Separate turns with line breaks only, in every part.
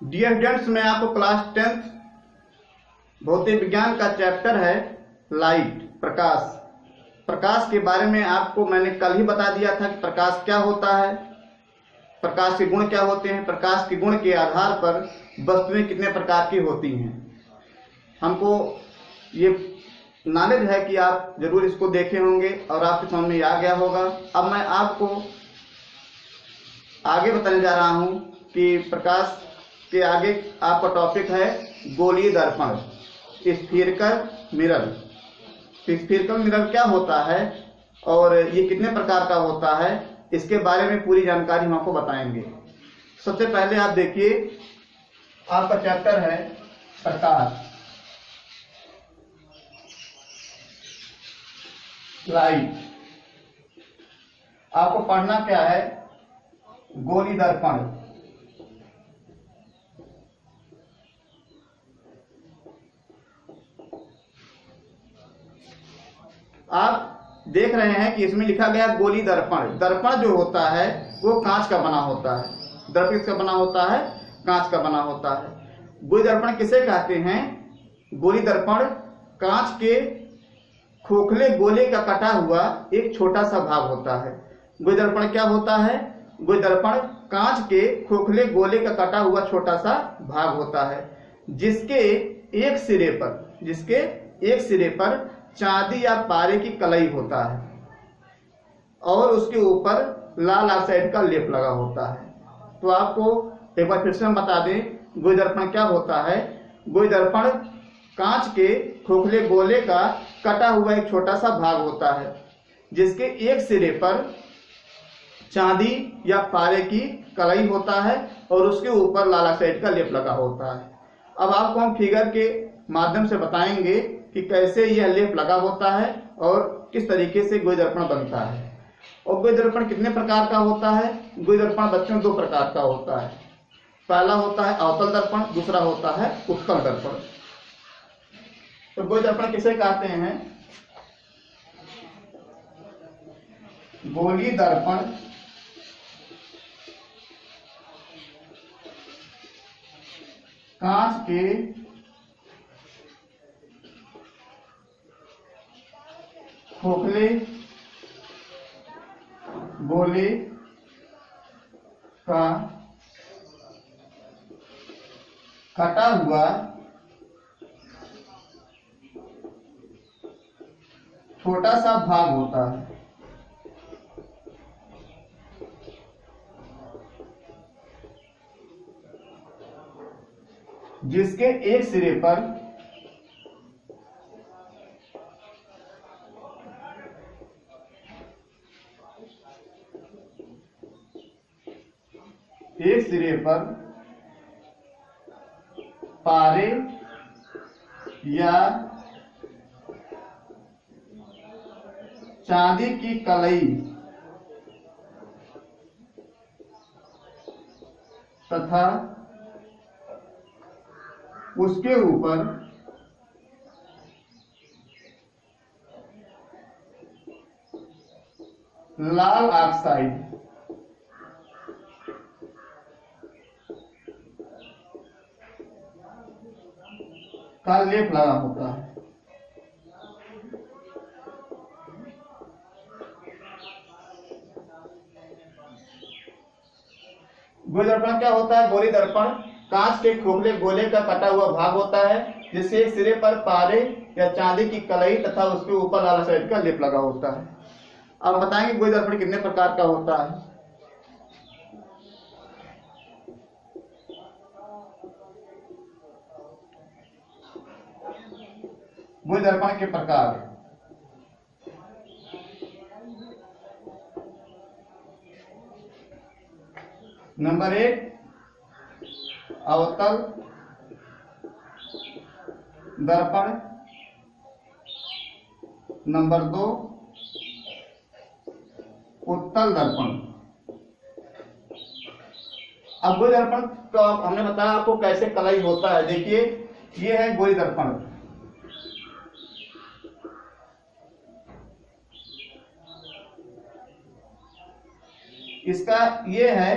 Dear students, मैं आपको class 10th भौतिक विज्ञान का चैप्टर है लाइट, प्रकाश के बारे में आपको मैंने कल ही बता दिया था कि प्रकाश क्या होता है, प्रकाश के गुण क्या होते हैं। प्रकाश के गुण के आधार पर वस्तुएं कितने प्रकार की होती हैं। हमको ये नॉलेज है कि आप जरूर इसको देखे होंगे और आपके समझ में आ गया होगा। अब मैं आपको आगे बताने जा रहा हूं कि प्रकाश के आगे आपका टॉपिक है गोलीय दर्पण, स्फीयरिकल मिरर। स्फीयरिकल मिरर क्या होता है और ये कितने प्रकार का होता है, इसके बारे में पूरी जानकारी हम आपको बताएंगे। सबसे पहले आप देखिए, आपका चैप्टर है प्रकाश, लाइट। आपको पढ़ना क्या है, गोलीय दर्पण। आप देख रहे हैं कि इसमें लिखा गया गोलीय दर्पण। दर्पण जो होता है वो कांच का बना होता है। दर्पण किसका बना होता है? कांच का बना होता है। गोलीय दर्पण किसे कहते हैं? गोलीय दर्पण कांच के खोखले गोले का कटा हुआ एक छोटा सा भाग होता है। गोलीय दर्पण क्या होता है? गोलीय दर्पण कांच के खोखले गोले का कटा हुआ छोटा सा भाग होता है, जिसके एक सिरे पर चांदी या पारे की कलई होता है और उसके ऊपर लाल ऑक्साइड का लेप लगा होता है। तो आपको एक बार फिर से हम बता दें, गोलीय दर्पण क्या होता है। गोलीय दर्पण कांच के खोखले गोले का कटा हुआ एक छोटा सा भाग होता है, जिसके एक सिरे पर चांदी या पारे की कलई होता है और उसके ऊपर लाल ऑक्साइड का लेप लगा होता है। अब आपको हम फिगर के माध्यम से बताएंगे कि कैसे यह लेप लगा होता है और किस तरीके से गोलीय दर्पण बनता है। और गोलीय दर्पण कितने प्रकार का होता है? गोलीय दर्पण बच्चों दो प्रकार का होता है। पहला होता है अवतल दर्पण, दूसरा होता है उत्तल दर्पण। तो गोलीय दर्पण किसे कहते हैं? गोलीय दर्पण कांच के खोखले गोले का कटा हुआ छोटा सा भाग होता है, जिसके एक सिरे पर पारे या चांदी की कलई तथा उसके ऊपर लाल ऑक्साइड का लेप लगा होता है। गोलीय दर्पण क्या होता है? गोलीय दर्पण कांच के खोखले गोले का कटा हुआ भाग होता है, जिससे एक सिरे पर पारे या चांदी की कलई तथा उसके ऊपर लाल ऑक्साइड का लेप लगा होता है। अब बताएंगे गोलीय दर्पण कितने प्रकार का होता है। गोलीय दर्पण के प्रकार: नंबर 1 अवतल दर्पण, नंबर 2 उत्तल दर्पण। अब गोलीय दर्पण का हमने बताया आपको कैसे कलई होता है। देखिए, ये है गोलीय दर्पण। इसका ये है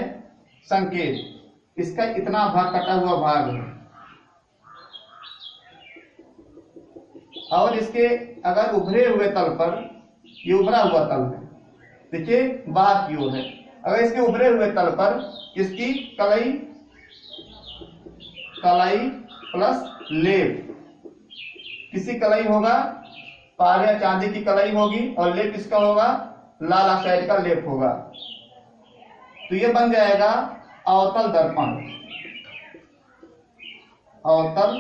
संकेत, इसका इतना भाग कटा हुआ भाग है, और इसके अगर उभरे हुए तल पर, ये उभरा हुआ तल है, देखिए बाहर की ओर है, अगर इसके उभरे हुए तल पर इसकी कलई प्लस लेप, किसी कलई होगा पार या चांदी की कलई होगी, और लेप किसका होगा, लाल ऑक्साइड का लेप होगा, तो ये बन जाएगा अवतल दर्पण। अवतल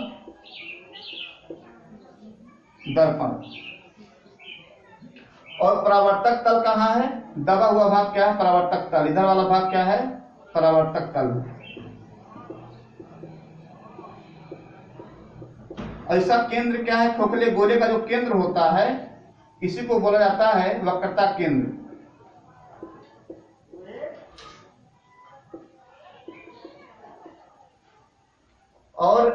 दर्पण। और परावर्तक तल कहाँ है, दबा हुआ भाग क्या है, परावर्तक तल, इधर वाला भाग क्या है, परावर्तक तल। ऐसा केंद्र क्या है, खोखले गोले का जो केंद्र होता है इसी को बोला जाता है वक्रता केंद्र। और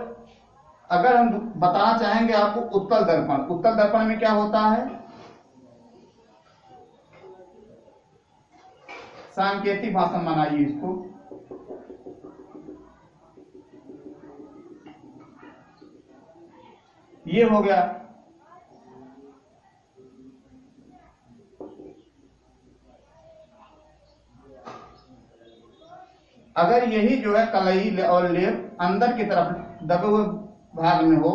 अगर हम बताना चाहेंगे आपको उत्तल दर्पण, उत्तल दर्पण में क्या होता है, सांकेतिक भाषण बनाइए इसको। ये हो गया, अगर यही जो है कलई और लेप अंदर की तरफ दबे हुए भाग में हो,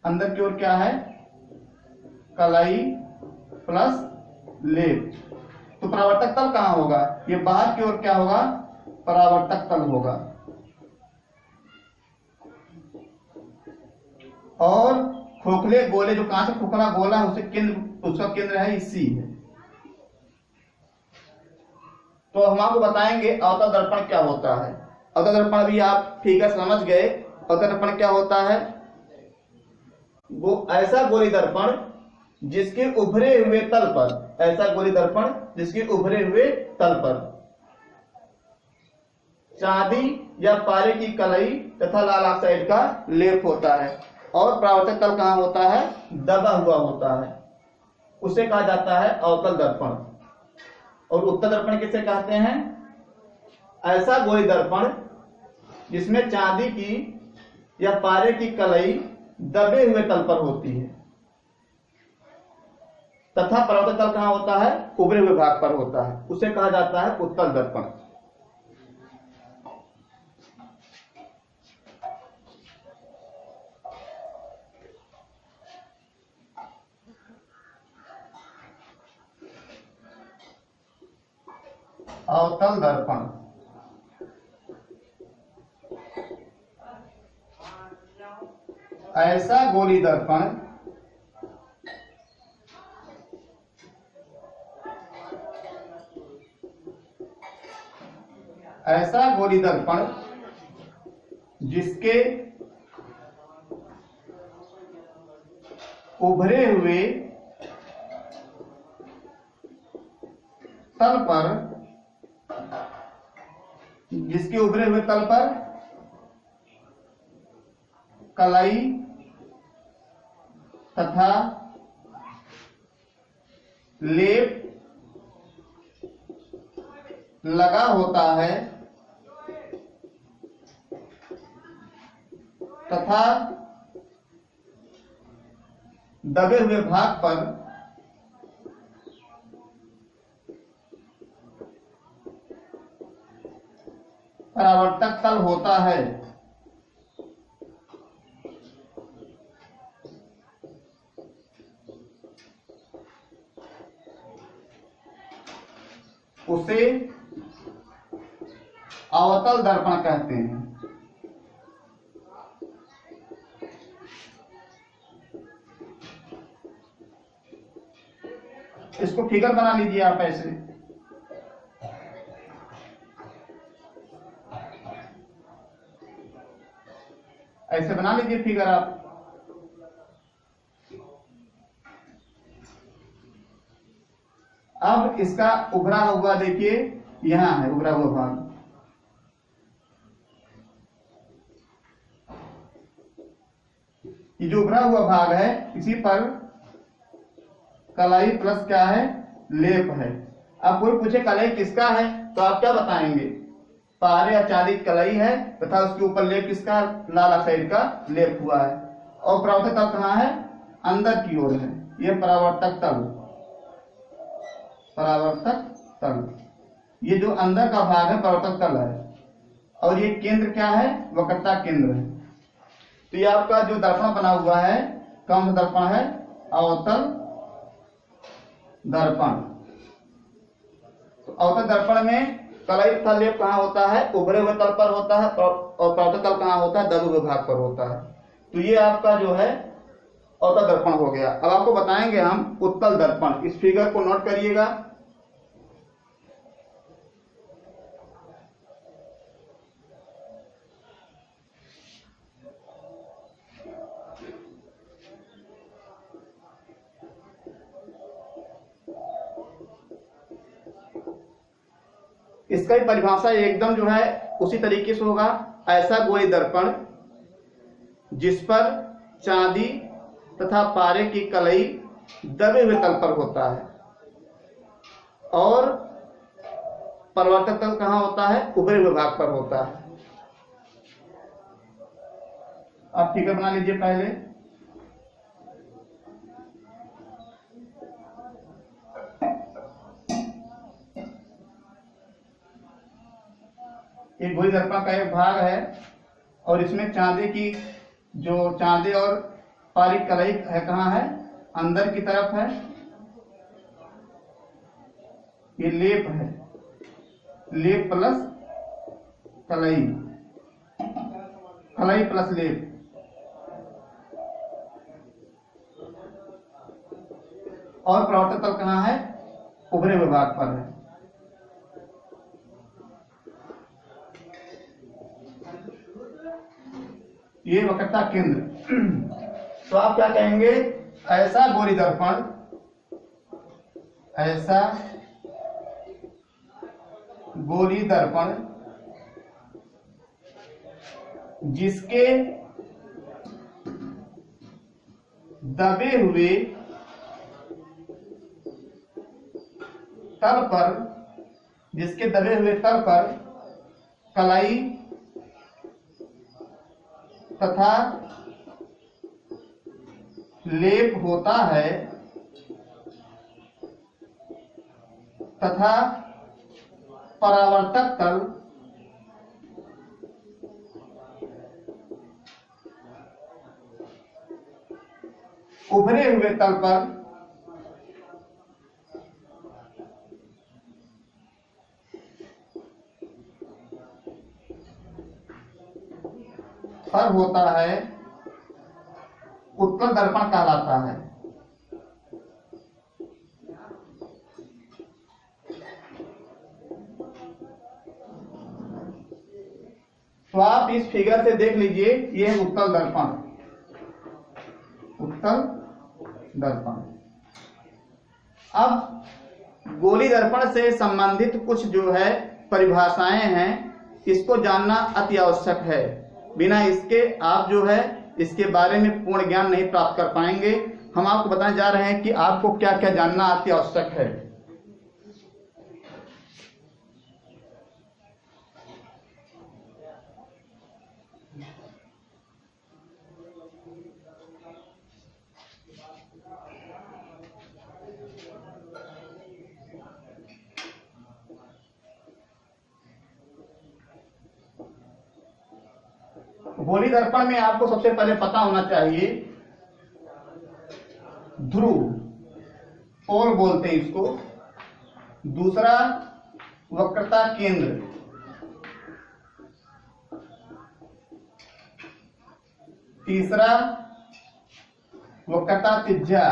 अंदर की ओर क्या है, कलई प्लस लेप, तो परावर्तक तल कहां होगा, ये बाहर की ओर क्या होगा, परावर्तक तल होगा। और खोखले गोले, जो कांच का खोखला गोला है उसे केंद्र, उसका केंद्र है इसी है। तो हम आपको बताएंगे अवतल दर्पण क्या होता है। अवतल दर्पण अभी आप ठीक है समझ गए। अवतल दर्पण क्या होता है, वो ऐसा गोली दर्पण जिसके उभरे हुए तल पर, ऐसा गोली दर्पण जिसके उभरे हुए तल पर चांदी या पारे की कलई तथा लाल ऑक्साइड का लेप होता है, और परावर्तक तल कहां होता है, दबा हुआ होता है, उसे कहा जाता है अवतल दर्पण। और उत्तल दर्पण किसे कहते हैं, ऐसा गोली दर्पण जिसमें चांदी की या पारे की कलई दबे हुए तल पर होती है, तथा परावर्तक तल कहां होता है, उभरे हुए भाग पर होता है, उसे कहा जाता है उत्तल दर्पण। अवतल दर्पण ऐसा गोली दर्पण जिसके उभरे हुए तल पर, कलई तथा लेप लगा होता है, तथा दबे हुए भाग पर परावर्तक तल होता है, उसे अवतल दर्पण कहते हैं। इसको फिगर बना लीजिए आप, ऐसे बना लीजिए फिगर आप। अब इसका उभरा हुआ देखिए, यहां है उभरा हुआ भाग, ये जो उभरा हुआ भाग है इसी पर कलाई प्लस क्या है, लेप है। अब कोई पूछे कलाई किसका है तो आप क्या बताएंगे, पारे या चांदी की कलाई है तथा उसके ऊपर लेप किसका, लाल ऑक्साइड का लेप हुआ है। और परावर्तक तल कहाँ है, अंदर की ओर है। ये परावर्तक तल, परावर्तक तल, ये जो अंदर का भाग है परावर्तक तल है। और ये केंद्र क्या है, वक्रता केंद्र है। तो ये आपका जो दर्पण बना हुआ है कौन सा दर्पण है, अवतल दर्पण। तो अवतल दर्पण में कलाई तथा लेप कहाँ होता है, उभरे हुए तल पर होता है, और परावर्तक तल कहाँ होता है, दबे हुए भाग पर होता है। तो ये आपका जो है अवतल दर्पण हो गया। अब आपको बताएंगे हम उत्तल दर्पण। इस फिगर को नोट करिएगा। इसका भी परिभाषा एकदम जो है उसी तरीके से होगा। ऐसा गोई दर्पण जिस पर चांदी तथा पारे की कलई दबे हुए तल पर होता है, और परावर्तक तल कहाँ होता है, उभरे हुए भाग पर होता है। आप फिगर बना लीजिए पहले। ये गोई दर्पण का एक भाग है और इसमें चांदी की जो चांदी और पारी कलई है कहाँ है, अंदर की तरफ है। ये लेप है, लेप प्लस कलई, कलई प्लस लेप। और परावर्तक तल कहाँ है, उभरे हुए भाग पर है। ये वक्रता केंद्र। तो आप क्या कहेंगे, ऐसा गोली दर्पण, ऐसा गोली दर्पण जिसके दबे हुए तल पर, जिसके दबे हुए तल पर कलाई तथा लेप होता है तथा परावर्तक तल उभरे हुए तल पर होता है, उत्तल दर्पण कहलाता है। तो आप इस फिगर से देख लीजिए, ये है उत्तल दर्पण, उत्तल दर्पण। अब गोली दर्पण से संबंधित कुछ जो है परिभाषाएं हैं, इसको जानना अति आवश्यक है। बिना इसके आप जो है इसके बारे में पूर्ण ज्ञान नहीं प्राप्त कर पाएंगे। हम आपको बताने जा रहे हैं कि आपको क्या क्या जानना अति आवश्यक है। गोली दर्पण में आपको सबसे पहले पता होना चाहिए ध्रुव, पोल बोलते हैं इसको। दूसरा वक्रता केंद्र, तीसरा वक्रता त्रिज्या,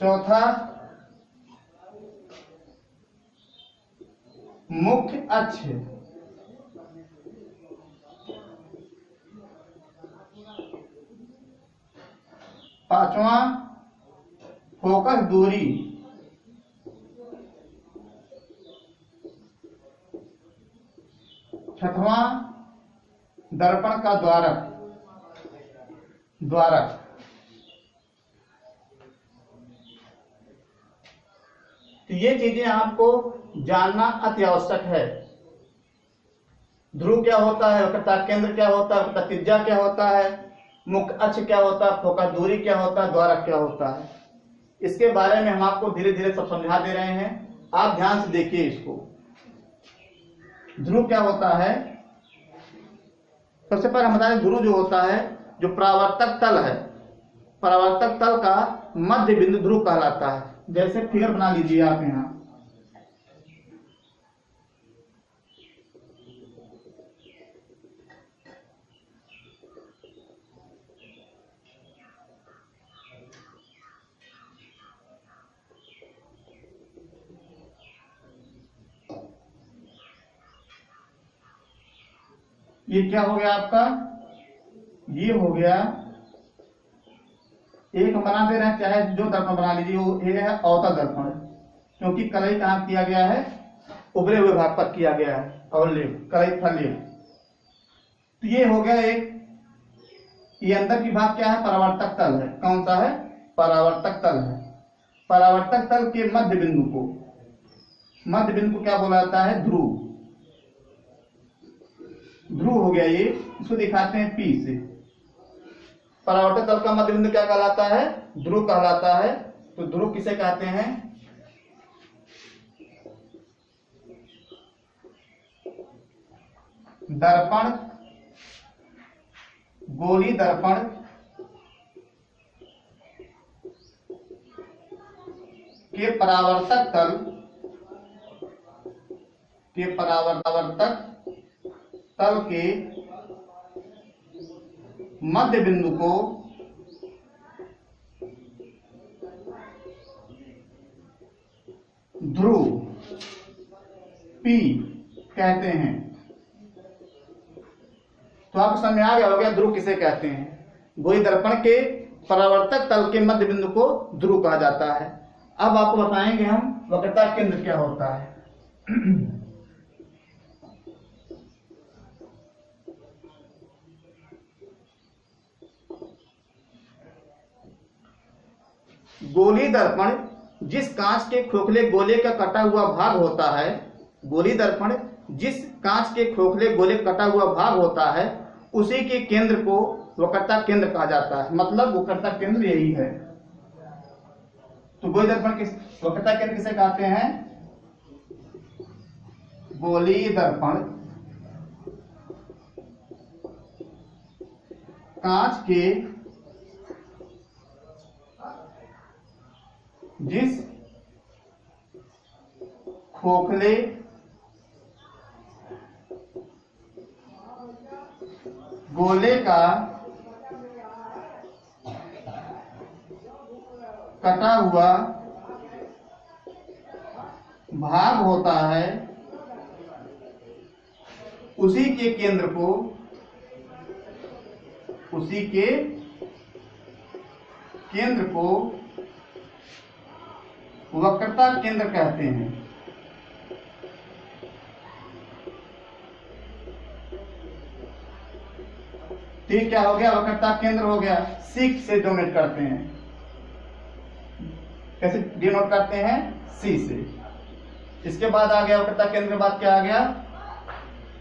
चौथा मुख्य अक्ष, पांचवा फोकस दूरी, छठवां दर्पण का द्वारक, तो ये चीजें आपको जानना अति आवश्यक है। ध्रुव क्या होता है, वक्रता केंद्र क्या होता है, वक्रता त्रिज्या क्या होता है, मुख्य अक्ष क्या होता है, फोकस दूरी क्या होता है, द्वारक क्या होता है, इसके बारे में हम आपको धीरे धीरे सब समझा दे रहे हैं। आप ध्यान से देखिए इसको। ध्रुव क्या होता है, सबसे पहले हम बता दें, ध्रुव जो होता है, जो परावर्तक तल है, परावर्तक तल का मध्य बिंदु ध्रुव कहलाता है। जैसे फिगर बना लीजिए आप यहाँ, ये क्या हो गया आपका, ये हो गया एक हम बना दे रहे हैं, चाहे जो दर्पण बना लीजिए, वो ये है अवतल दर्पण, क्योंकि कलई कहाँ किया गया है, उभरे हुए भाग पर किया गया है, और लेप कलई फल लेप। तो ये हो गया एक, ये अंदर की भाग क्या है, परावर्तक तल है। कौन सा है, परावर्तक तल है। परावर्तक तल के मध्य बिंदु को, मध्य बिंदु को क्या बोला जाता है, ध्रुव। ध्रुव हो गया ये, इसको दिखाते हैं पी से। परावर्तक तल का मध्य बिंदु क्या कहलाता है, ध्रुव कहलाता है। तो ध्रुव किसे कहते हैं, दर्पण, गोली दर्पण के परावर्तक तल के परावर्तक तल के मध्य बिंदु को ध्रुव पी कहते हैं। तो आपको समझ में आ गया हो गया ध्रुव किसे कहते हैं। गोली दर्पण के परावर्तक तल के मध्य बिंदु को ध्रुव कहा जाता है। अब आपको बताएंगे हम वक्रता केंद्र क्या होता है। गोली दर्पण जिस कांच के खोखले गोले का कटा हुआ भाग होता है, गोली दर्पण जिस कांच के खोखले गोले का कटा हुआ भाग होता है, उसी के केंद्र को वक्रता केंद्र कहा जाता है। मतलब वक्रता केंद्र यही है। तो गोली दर्पण किस वक्रता केंद्र किसे कहते हैं, गोली दर्पण कांच के जिस खोखले गोले का कटा हुआ भाग होता है, उसी के केंद्र को, उसी के केंद्र को वक्रता केंद्र कहते हैं। ठीक, क्या हो गया, वक्रता केंद्र हो गया। सी से डोनेट करते हैं, कैसे डिनोट करते हैं, सी से। इसके बाद आ गया वक्रता केंद्र के बाद क्या आ गया,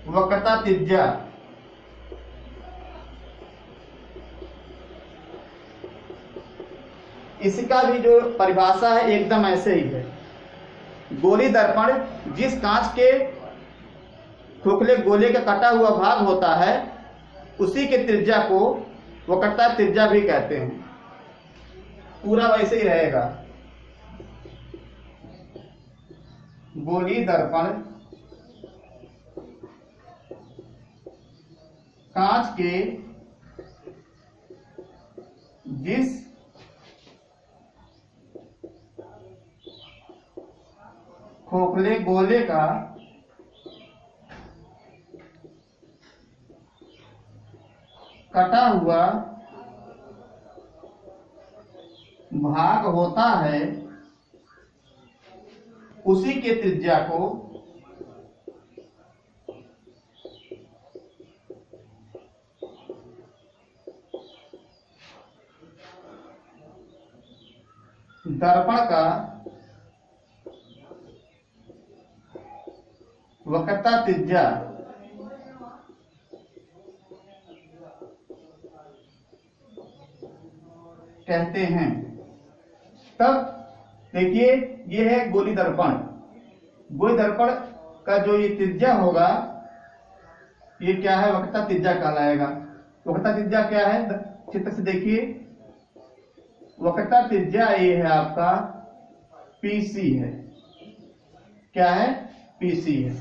वक्रता त्रिज्या। इसका भी जो परिभाषा है एकदम ऐसे ही है। गोली दर्पण जिस कांच के खोखले गोले का कटा हुआ भाग होता है, उसी के त्रिज्या को वक्रता त्रिज्या भी कहते हैं। पूरा वैसे ही रहेगा। गोली दर्पण कांच के जिस खोखले गोले का कटा हुआ भाग होता है, उसी के त्रिज्या को दर्पण का वक्रता त्रिज्या कहते हैं। तब देखिए ये है गोली दर्पण। गोली दर्पण का जो ये त्रिज्या होगा ये क्या है, वक्रता त्रिज्या कहलाएगा। वक्रता त्रिज्या क्या है, चित्र से देखिए, वक्रता त्रिज्या ये है आपका पीसी है। क्या है, पीसी है।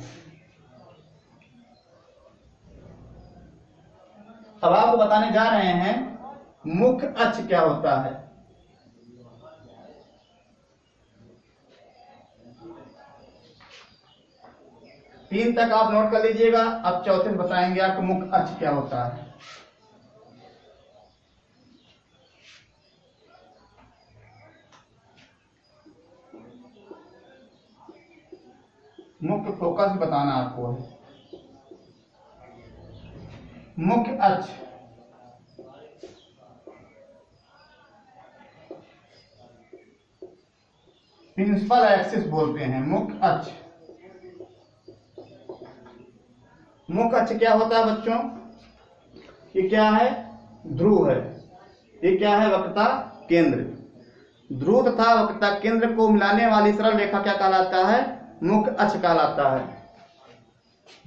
अब आपको बताने जा रहे हैं मुख्य अक्ष क्या होता है। तीन तक आप नोट कर लीजिएगा। अब चौथे में बताएंगे आपको मुख्य अक्ष क्या होता है। मुख्य फोकस बताना आपको है। मुख्य अक्ष प्रिंसिपल एक्सिस बोलते हैं। मुख्य अक्ष, मुख्य अक्ष क्या होता है बच्चों, ये क्या है, ध्रुव है। ये क्या है, वक्रता केंद्र। ध्रुव तथा वक्रता केंद्र को मिलाने वाली सरल रेखा क्या कहलाता है, मुख्य अक्ष कहलाता है।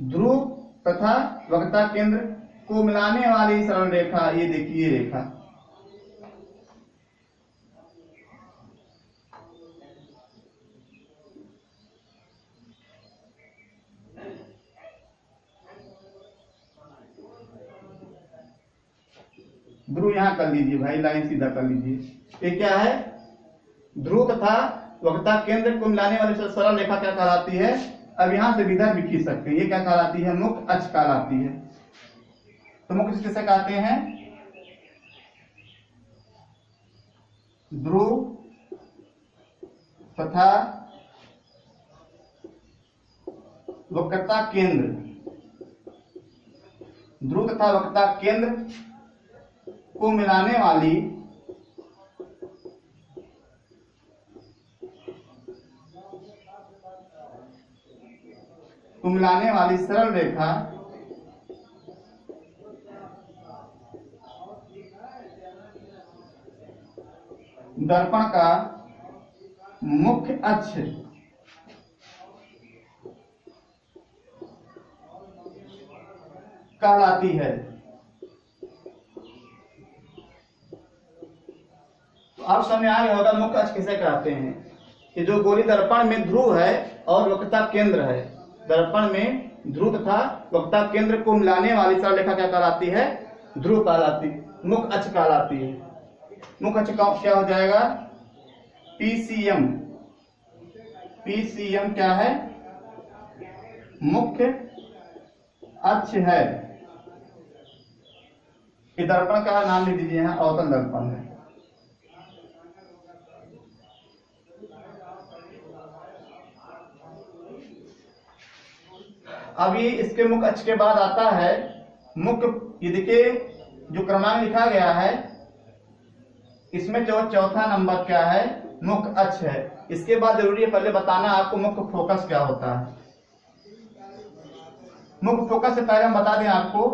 ध्रुव तथा वक्रता केंद्र को मिलाने वाली सरल रेखा, ये देखिए रेखा, ध्रुव यहां कर लीजिए भाई, लाइन सीधा कर लीजिए। ये क्या है, ध्रुव तथा वक्रता केंद्र को मिलाने वाली सरल रेखा क्या कहलाती है। अब यहां से विधा भी खींच सकते हैं। ये क्या कहलाती है, मुख्य अक्ष कहलाती है। तो मुख्य अक्ष किसे कहते हैं, ध्रुव तथा वक्रता केंद्र, ध्रुव तथा वक्रता केंद्र को मिलाने वाली सरल रेखा दर्पण का मुख्य अक्ष कहलाती है। तो आप समझ आ गया होगा मुख्य अक्ष किसे कहते हैं। कि जो गोली दर्पण में ध्रुव है और वक्रता केंद्र है, दर्पण में ध्रुव तथा वक्रता केंद्र को मिलाने वाली सरल रेखा क्या कहलाती है, ध्रुव कहलाती, मुख्य अक्ष कहलाती है। मुख्य अक्ष क्या हो जाएगा, पीसीएम। पीसीएम क्या है, मुख्य अक्ष है। ये दर्पण का नाम ले दीजिए, यहां अवतल दर्पण है। अभी इसके मुख्य अक्ष के बाद आता है मुख्य, ये देखिए जो क्रमांक लिखा गया है इसमें जो चौथा नंबर क्या है, मुख्य अक्ष है। इसके बाद जरूरी है पहले बताना आपको मुख्य फोकस क्या होता है। मुख्य फोकस से पहले हम बता दें आपको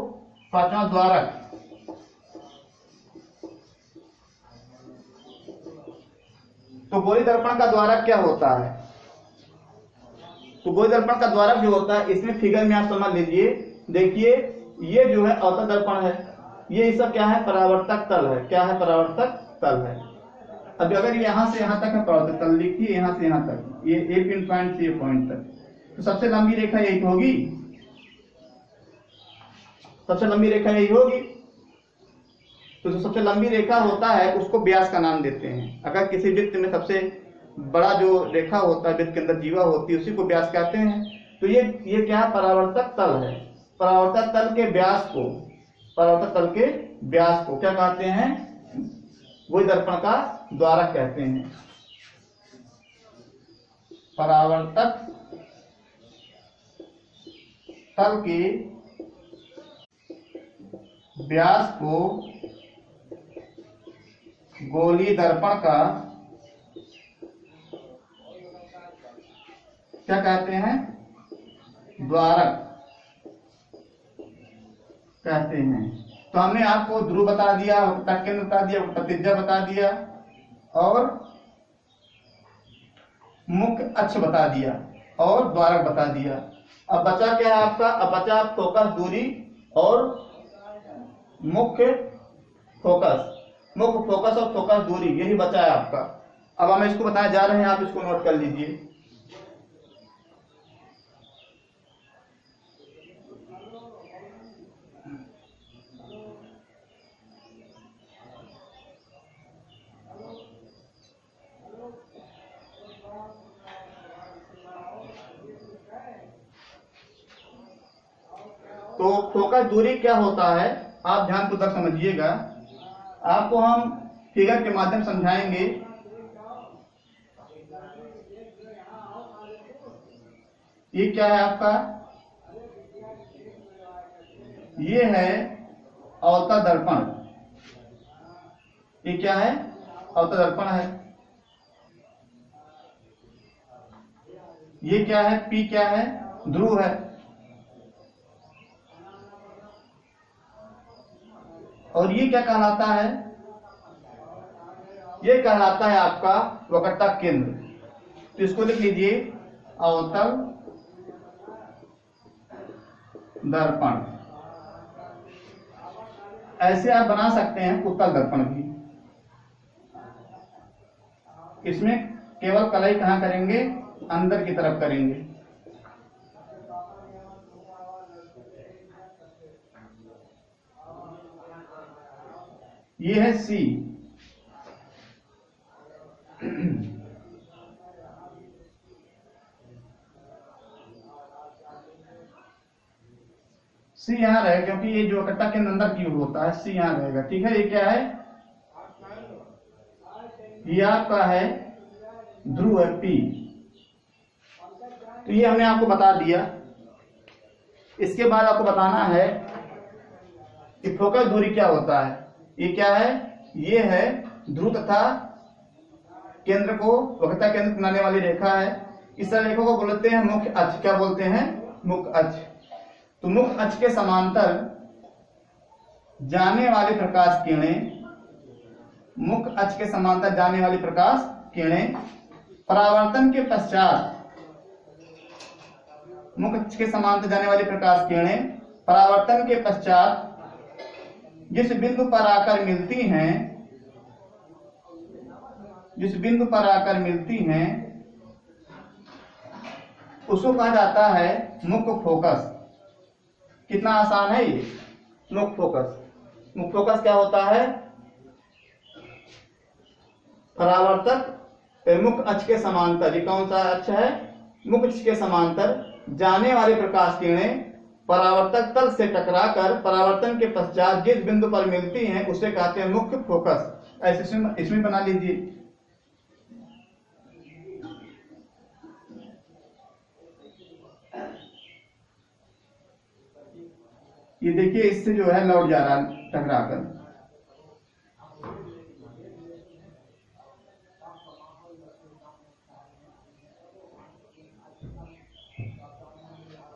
पांचवा द्वारक। तो गोली दर्पण का द्वारक क्या होता है, तो गोली दर्पण का द्वारक जो होता है, इसमें फिगर में आप समझ लीजिए। देखिए ये जो है अवतल दर्पण है, ये सब क्या है, परावर्तक तल है। क्या है, परावर्तक तल है। अब अगर यहां से यहां तक है परावर्तक तल, लिखिए यहां से यहां तक, ये ए पिन पॉइंट से ये पॉइंट तक, तो सबसे लंबी रेखा यही होगी, सबसे लंबी रेखा यही होगी। तो जो सबसे लंबी रेखा होता है उसको व्यास का नाम देते हैं। अगर किसी वृत्त में सबसे बड़ा जो रेखा होता है, वृत्त के अंदर जीवा होती है, उसी को व्यास कहते हैं। तो ये क्या है, परावर्तक तल है। परावर्तक तल के व्यास को, परावर्तक तल के व्यास को क्या कहते हैं, गोली दर्पण का द्वारक कहते हैं। परावर्तक तल के व्यास को गोली दर्पण का क्या कहते हैं, द्वारक कहते हैं। तो हमने आपको ध्रुव बता दिया, वक्रता केंद्र बता दिया, प्रतिज्ञा बता दिया और मुख्य अक्ष बता दिया और द्वारक बता दिया। अब बचा क्या है आपका? अब बचा फोकस दूरी और मुख्य फोकस। मुख्य फोकस और फोकस दूरी, यही बचा है आपका। अब हम इसको बताने जा रहे हैं, आप इसको नोट कर लीजिए। तो फोकस दूरी क्या होता है, आप ध्यानपूर्वक समझिएगा। आपको हम फिगर के माध्यम समझाएंगे। ये क्या है आपका? ये है अवतल दर्पण। ये क्या है? अवतल दर्पण है। ये क्या है? P क्या है? ध्रुव है। और ये क्या कहलाता है? ये कहलाता है आपका वक्रता केंद्र। तो इसको लिख लीजिए, अवतल दर्पण। ऐसे आप बना सकते हैं उत्तल दर्पण भी। इसमें केवल कलाई कहां करेंगे? अंदर की तरफ करेंगे। ये है C। C यहां रहेगा क्योंकि ये जो वक्रता के अंदर की ओर होता है, C यहां रहेगा। ठीक है। ये क्या है? ये आपका है ध्रुव है P। तो ये हमने आपको बता दिया। इसके बाद आपको बताना है कि फोकस दूरी क्या होता है। ये क्या है? ये है ध्रुव तथा केंद्र को वक्रता केंद्र बनाने वाली रेखा है। इस रेखा को बोलते हैं मुख्य अक्ष। क्या बोलते हैं? मुख्य अक्ष। तो मुख्य अक्ष के समांतर जाने वाली प्रकाश किरणें, मुख्य अक्ष के समांतर जाने वाली प्रकाश किरणें परावर्तन के पश्चात, मुख्य अक्ष के समांतर जाने वाली प्रकाश किरणें परावर्तन के पश्चात जिस बिंदु पर आकर मिलती हैं, जिस बिंदु पर आकर मिलती हैं, उसको कहा जाता है मुख्य फोकस। कितना आसान है ये? मुख्य फोकस। मुख्य फोकस क्या होता है? परावर्तक मुख्य अक्ष के समांतर, ये कौन सा अक्ष है? मुख्य अक्ष के समांतर जाने वाली प्रकाश किरणें परावर्तक तल से टकराकर परावर्तन के पश्चात जिस बिंदु पर मिलती हैं उसे कहते हैं मुख्य फोकस। ऐसे इसमें बना लीजिए। ये देखिए, इससे जो है लौट जा रहा है टकराकर।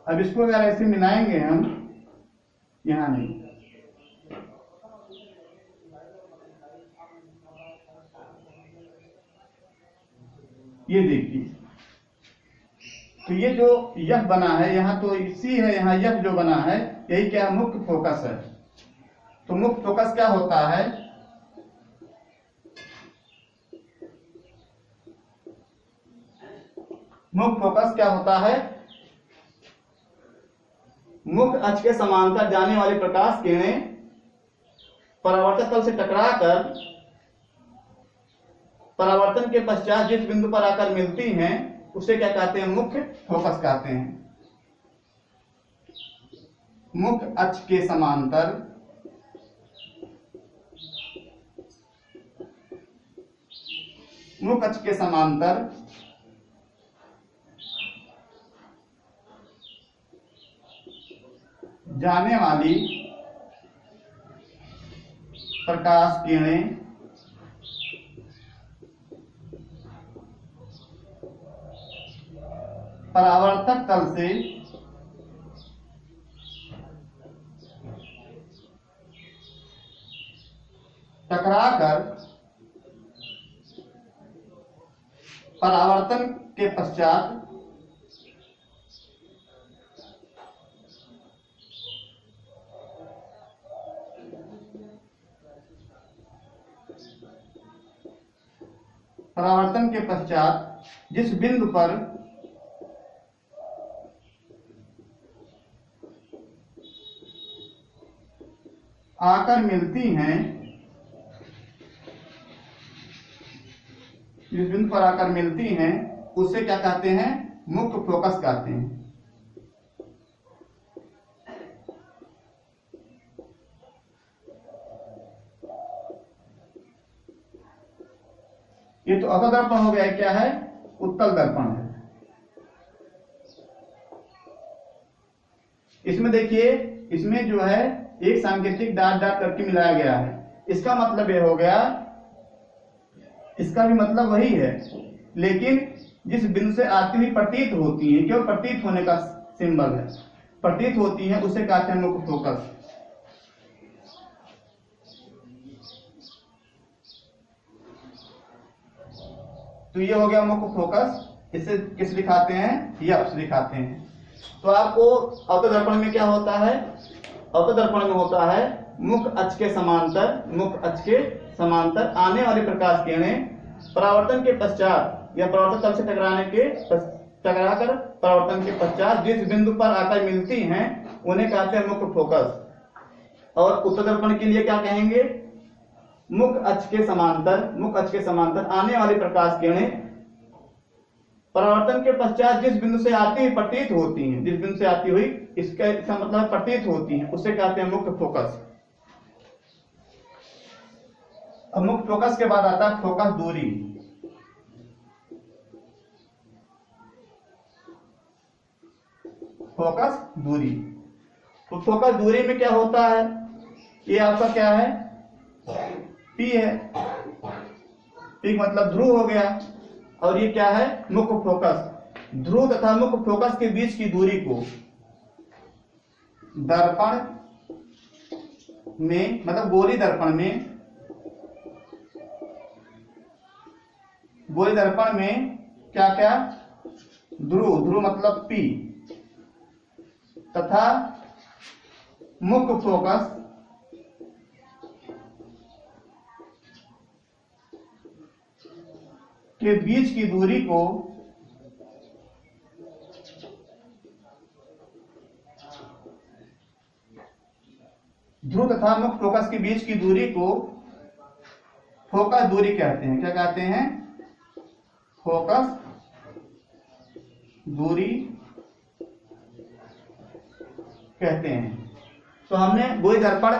अब इसको अगर ऐसे मिलाएंगे हम, यहां नहीं, ये देखिए, तो ये जो यह बना है यहाँ, तो इसी है, यहाँ यह जो बना है, यही क्या? मुख्य फोकस है। तो मुख्य फोकस क्या होता है? मुख्य फोकस क्या होता है? मुख्य अक्ष के समांतर जाने वाली प्रकाश किरणें परावर्तक तल से टकराकर परावर्तन के पश्चात जिस बिंदु पर आकर मिलती हैं उसे क्या कहते हैं? मुख्य फोकस कहते हैं। मुख्य अक्ष के समांतर मुख्य अक्ष के समांतर जाने वाली प्रकाश किरणें परावर्तक तल से परावर्तन के पश्चात जिस बिंदु पर आकर मिलती हैं, उसे क्या कहते हैं? मुख्य फोकस कहते हैं। ये तो अवतल दर्पण हो गया। क्या है? उत्तल दर्पण है। इसमें देखिए, इसमें जो है एक सांकेतिक डॉट डॉट करके मिलाया गया है। इसका मतलब ये हो गया, इसका भी मतलब वही है, लेकिन जिस बिंदु से आती हुई प्रतीत होती है, केवल प्रतीत होने का सिंबल है, प्रतीत होती है, उसे कहते हैं मुख्य फोकस। तो ये हो गया मुख्य फोकस। इसे किस दिखाते हैं? यक्ष दिखाते हैं। तो आपको अवतल दर्पण में क्या होता है? अवतल दर्पण में होता है मुख्य अक्ष के समांतर आने वाली प्रकाश किरणें परावर्तन के पश्चात या परावर्तन तल से टकराकर परावर्तन के पश्चात जिस बिंदु पर आकर मिलती हैं, उन्हें कहते हैं मुख्य फोकस। और उत्तल दर्पण के लिए क्या कहेंगे? मुख्य अक्ष के समांतर आने वाली प्रकाश किरणें परावर्तन के पश्चात जिस बिंदु से आती हुई प्रतीत होती हैं, इसका मतलब प्रतीत होती हैं, उसे कहते हैं मुख्य फोकस। अब मुख्य फोकस के बाद आता है फोकस दूरी। तो फोकस दूरी में क्या होता है? ये आपका क्या है? P है। P मतलब ध्रुव हो गया। और ये क्या है? मुख्य फोकस। ध्रुव तथा मुख्य फोकस के बीच की दूरी को दर्पण में, मतलब गोली दर्पण में क्या क्या? ध्रुव मतलब P तथा मुख्य फोकस के बीच की दूरी को ध्रुव तथा मुख्य फोकस के बीच की दूरी को फोकस दूरी कहते हैं। क्या कहते हैं? फोकस दूरी कहते हैं। तो हमने गोली दर्पण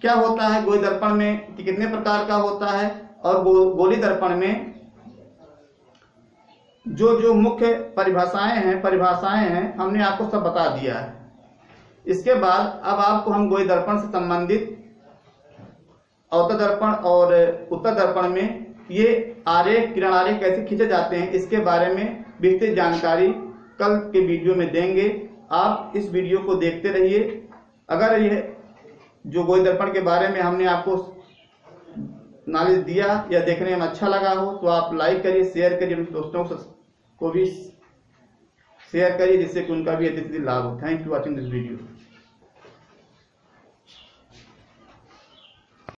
क्या होता है, गोली दर्पण में कितने प्रकार का होता है, और गोली दर्पण में जो मुख्य परिभाषाएं हैं हमने आपको सब बता दिया है। इसके बाद अब आपको हम गोली दर्पण से संबंधित अवतल दर्पण और उत्तल दर्पण में ये आरेख, किरण आरेख कैसे खींचे जाते हैं, इसके बारे में विस्तृत जानकारी कल के वीडियो में देंगे। आप इस वीडियो को देखते रहिए। अगर यह जो गोली दर्पण के बारे में हमने आपको नॉलेज दिया या देखने में अच्छा लगा हो, तो आप लाइक करिए, शेयर करिए, अपने दोस्तों को भी शेयर करिए, जिससे कि उनका भी अतिथि लाभ हो। Thank you watching this video.